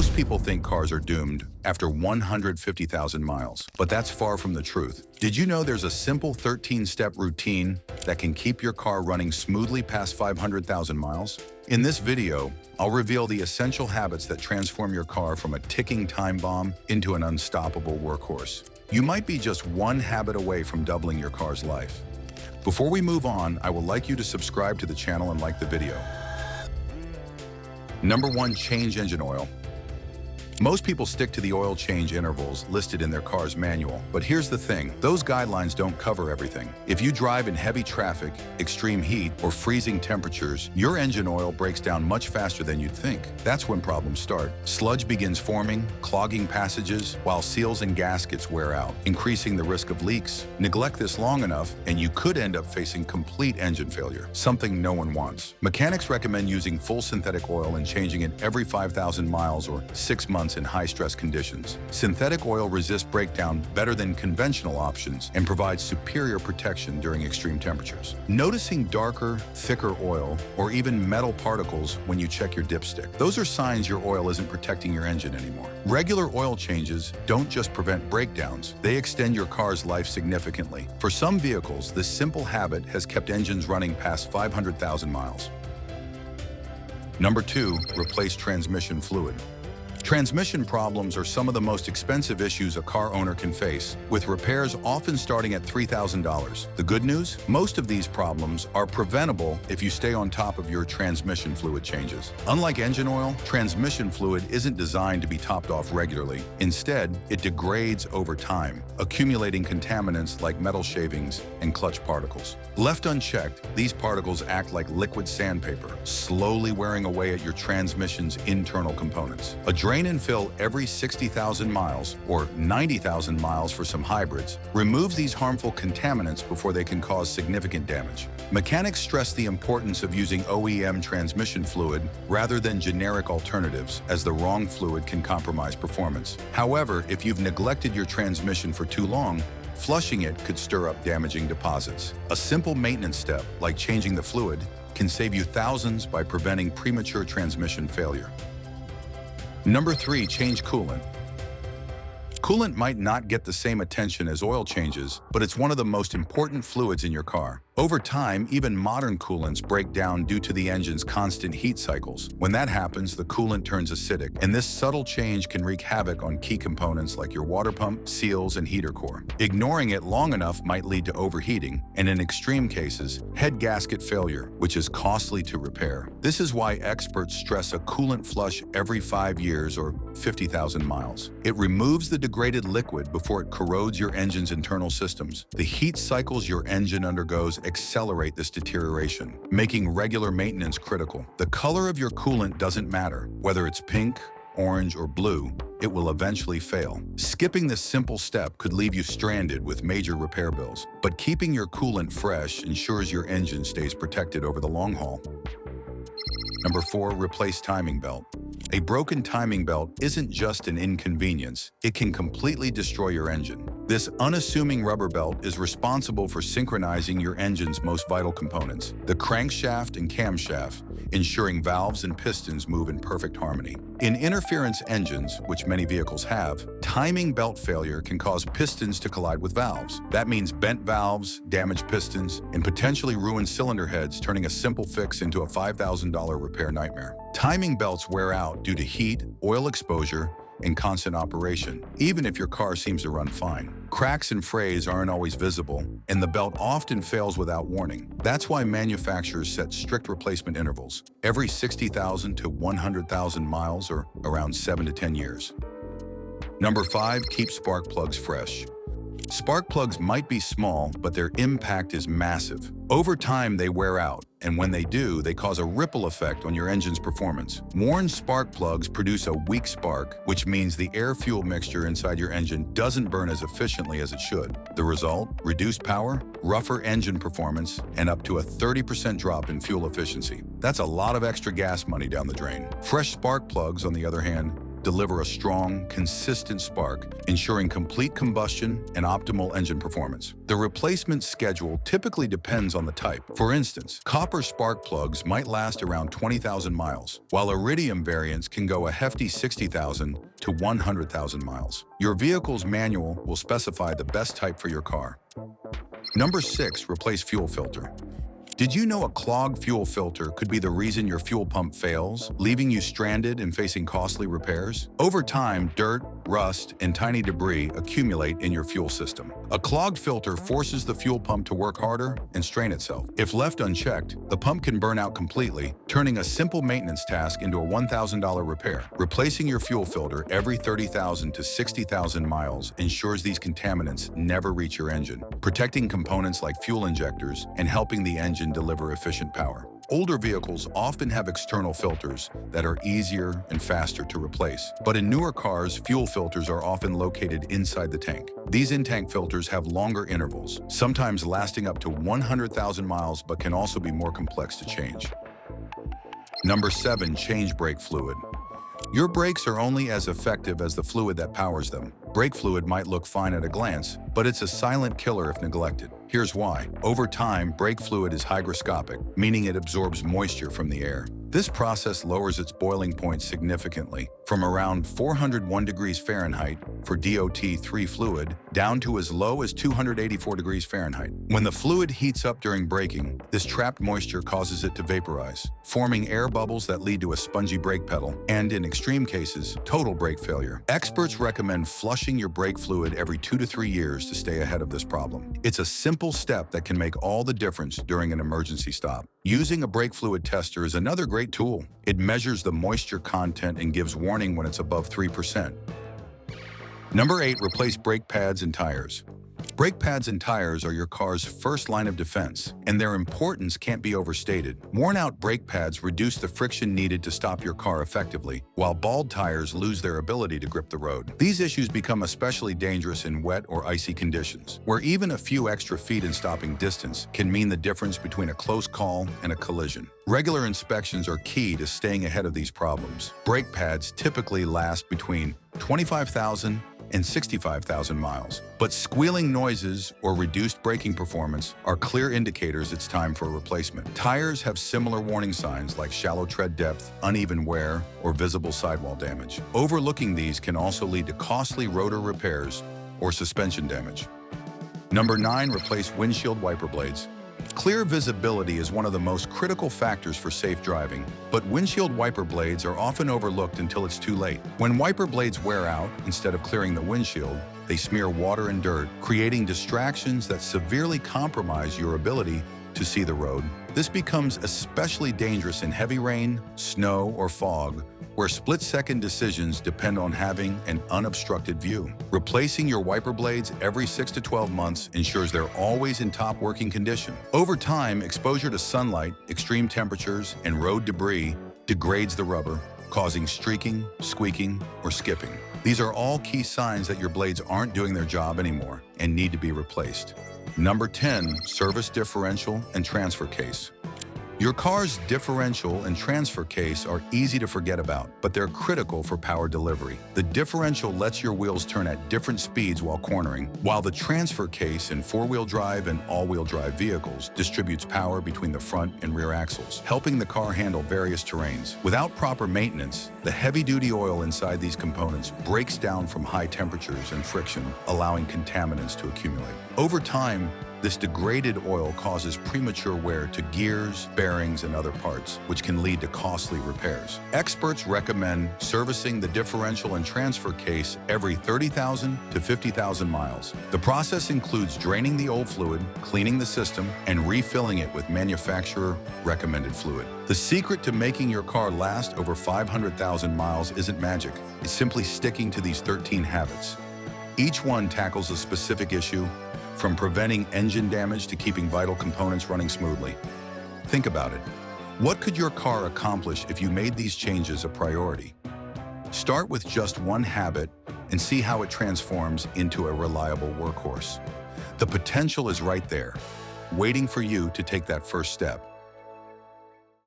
Most people think cars are doomed after 150,000 miles, but that's far from the truth. Did you know there's a simple 13-step routine that can keep your car running smoothly past 500,000 miles? In this video, I'll reveal the essential habits that transform your car from a ticking time bomb into an unstoppable workhorse. You might be just one habit away from doubling your car's life. Before we move on, I would like you to subscribe to the channel and like the video. Number 1, change engine oil. Most people stick to the oil change intervals listed in their car's manual, but here's the thing, those guidelines don't cover everything. If you drive in heavy traffic, extreme heat, or freezing temperatures, your engine oil breaks down much faster than you'd think. That's when problems start. Sludge begins forming, clogging passages, while seals and gaskets wear out, increasing the risk of leaks. Neglect this long enough, and you could end up facing complete engine failure, something no one wants. Mechanics recommend using full synthetic oil and changing it every 5,000 miles or 6 months in high-stress conditions. Synthetic oil resists breakdown better than conventional options and provides superior protection during extreme temperatures. Noticing darker, thicker oil or even metal particles when you check your dipstick, those are signs your oil isn't protecting your engine anymore. Regular oil changes don't just prevent breakdowns, they extend your car's life significantly. For some vehicles, this simple habit has kept engines running past 500,000 miles. Number 2, replace transmission fluid. Transmission problems are some of the most expensive issues a car owner can face, with repairs often starting at $3,000. The good news? Most of these problems are preventable if you stay on top of your transmission fluid changes. Unlike engine oil, transmission fluid isn't designed to be topped off regularly. Instead, it degrades over time, accumulating contaminants like metal shavings and clutch particles. Left unchecked, these particles act like liquid sandpaper, slowly wearing away at your transmission's internal components. A drain and fill every 60,000 miles, or 90,000 miles for some hybrids, removes these harmful contaminants before they can cause significant damage. Mechanics stress the importance of using OEM transmission fluid rather than generic alternatives, as the wrong fluid can compromise performance. However, if you've neglected your transmission for too long, flushing it could stir up damaging deposits. A simple maintenance step, like changing the fluid, can save you thousands by preventing premature transmission failure. Number 3, change coolant. Coolant might not get the same attention as oil changes, but it's one of the most important fluids in your car. Over time, even modern coolants break down due to the engine's constant heat cycles. When that happens, the coolant turns acidic, and this subtle change can wreak havoc on key components like your water pump, seals, and heater core. Ignoring it long enough might lead to overheating, and in extreme cases, head gasket failure, which is costly to repair. This is why experts stress a coolant flush every 5 years or 50,000 miles. It removes the degraded liquid before it corrodes your engine's internal systems. The heat cycles your engine undergoes accelerate this deterioration, making regular maintenance critical. The color of your coolant doesn't matter. Whether it's pink, orange, or blue, it will eventually fail. Skipping this simple step could leave you stranded with major repair bills, but keeping your coolant fresh ensures your engine stays protected over the long haul. Number 4, replace timing belt. A broken timing belt isn't just an inconvenience, it can completely destroy your engine. This unassuming rubber belt is responsible for synchronizing your engine's most vital components, the crankshaft and camshaft, ensuring valves and pistons move in perfect harmony. In interference engines, which many vehicles have, timing belt failure can cause pistons to collide with valves. That means bent valves, damaged pistons, and potentially ruined cylinder heads, turning a simple fix into a $5,000 repair nightmare. Timing belts wear out due to heat, oil exposure, and constant operation, even if your car seems to run fine. Cracks and frays aren't always visible, and the belt often fails without warning. That's why manufacturers set strict replacement intervals, every 60,000 to 100,000 miles, or around 7 to 10 years. Number 5, keep spark plugs fresh. Spark plugs might be small, but their impact is massive. Over time, they wear out, and when they do, they cause a ripple effect on your engine's performance. Worn spark plugs produce a weak spark, which means the air-fuel mixture inside your engine doesn't burn as efficiently as it should. The result? Reduced power, rougher engine performance, and up to a 30% drop in fuel efficiency. That's a lot of extra gas money down the drain. Fresh spark plugs, on the other hand, deliver a strong, consistent spark, ensuring complete combustion and optimal engine performance. The replacement schedule typically depends on the type. For instance, copper spark plugs might last around 20,000 miles, while iridium variants can go a hefty 60,000 to 100,000 miles. Your vehicle's manual will specify the best type for your car. Number 6, replace fuel filter. Did you know a clogged fuel filter could be the reason your fuel pump fails, leaving you stranded and facing costly repairs? Over time, dirt, rust, and tiny debris accumulate in your fuel system. A clogged filter forces the fuel pump to work harder and strain itself. If left unchecked, the pump can burn out completely, turning a simple maintenance task into a $1,000 repair. Replacing your fuel filter every 30,000 to 60,000 miles ensures these contaminants never reach your engine, protecting components like fuel injectors and helping the engine deliver efficient power. Older vehicles often have external filters that are easier and faster to replace. But in newer cars, fuel filters are often located inside the tank. These in-tank filters have longer intervals, sometimes lasting up to 100,000 miles, but can also be more complex to change. Number 7, change brake fluid. Your brakes are only as effective as the fluid that powers them. Brake fluid might look fine at a glance, but it's a silent killer if neglected. Here's why. Over time, brake fluid is hygroscopic, meaning it absorbs moisture from the air. This process lowers its boiling point significantly, from around 401 degrees Fahrenheit for DOT3 fluid down to as low as 284 degrees Fahrenheit. When the fluid heats up during braking, this trapped moisture causes it to vaporize, forming air bubbles that lead to a spongy brake pedal and, in extreme cases, total brake failure. Experts recommend flushing your brake fluid every 2 to 3 years to stay ahead of this problem. It's a simple step that can make all the difference during an emergency stop. Using a brake fluid tester is another great tool. It measures the moisture content and gives warning when it's above 3%. Number 8, replace brake pads and tires. Brake pads and tires are your car's first line of defense, and their importance can't be overstated. Worn-out brake pads reduce the friction needed to stop your car effectively, while bald tires lose their ability to grip the road. These issues become especially dangerous in wet or icy conditions, where even a few extra feet in stopping distance can mean the difference between a close call and a collision. Regular inspections are key to staying ahead of these problems. Brake pads typically last between 25,000 and 65,000 miles. But squealing noises or reduced braking performance are clear indicators it's time for a replacement. Tires have similar warning signs like shallow tread depth, uneven wear, or visible sidewall damage. Overlooking these can also lead to costly rotor repairs or suspension damage. Number 9, replace windshield wiper blades. Clear visibility is one of the most critical factors for safe driving, but windshield wiper blades are often overlooked until it's too late. When wiper blades wear out, instead of clearing the windshield, they smear water and dirt, creating distractions that severely compromise your ability to see the road. This becomes especially dangerous in heavy rain, snow, or fog, where split-second decisions depend on having an unobstructed view. Replacing your wiper blades every 6 to 12 months ensures they're always in top working condition. Over time, exposure to sunlight, extreme temperatures, and road debris degrades the rubber, causing streaking, squeaking, or skipping. These are all key signs that your blades aren't doing their job anymore and need to be replaced. Number 10, service differential and transfer case. Your car's differential and transfer case are easy to forget about, but they're critical for power delivery. The differential lets your wheels turn at different speeds while cornering, while the transfer case in four-wheel drive and all-wheel drive vehicles distributes power between the front and rear axles, helping the car handle various terrains. Without proper maintenance, the heavy-duty oil inside these components breaks down from high temperatures and friction, allowing contaminants to accumulate. Over time, this degraded oil causes premature wear to gears, bearings, and other parts, which can lead to costly repairs. Experts recommend servicing the differential and transfer case every 30,000 to 50,000 miles. The process includes draining the old fluid, cleaning the system, and refilling it with manufacturer-recommended fluid. The secret to making your car last over 500,000 miles isn't magic. It's simply sticking to these 13 habits. Each one tackles a specific issue, from preventing engine damage to keeping vital components running smoothly. Think about it. What could your car accomplish if you made these changes a priority? Start with just one habit and see how it transforms into a reliable workhorse. The potential is right there, waiting for you to take that first step.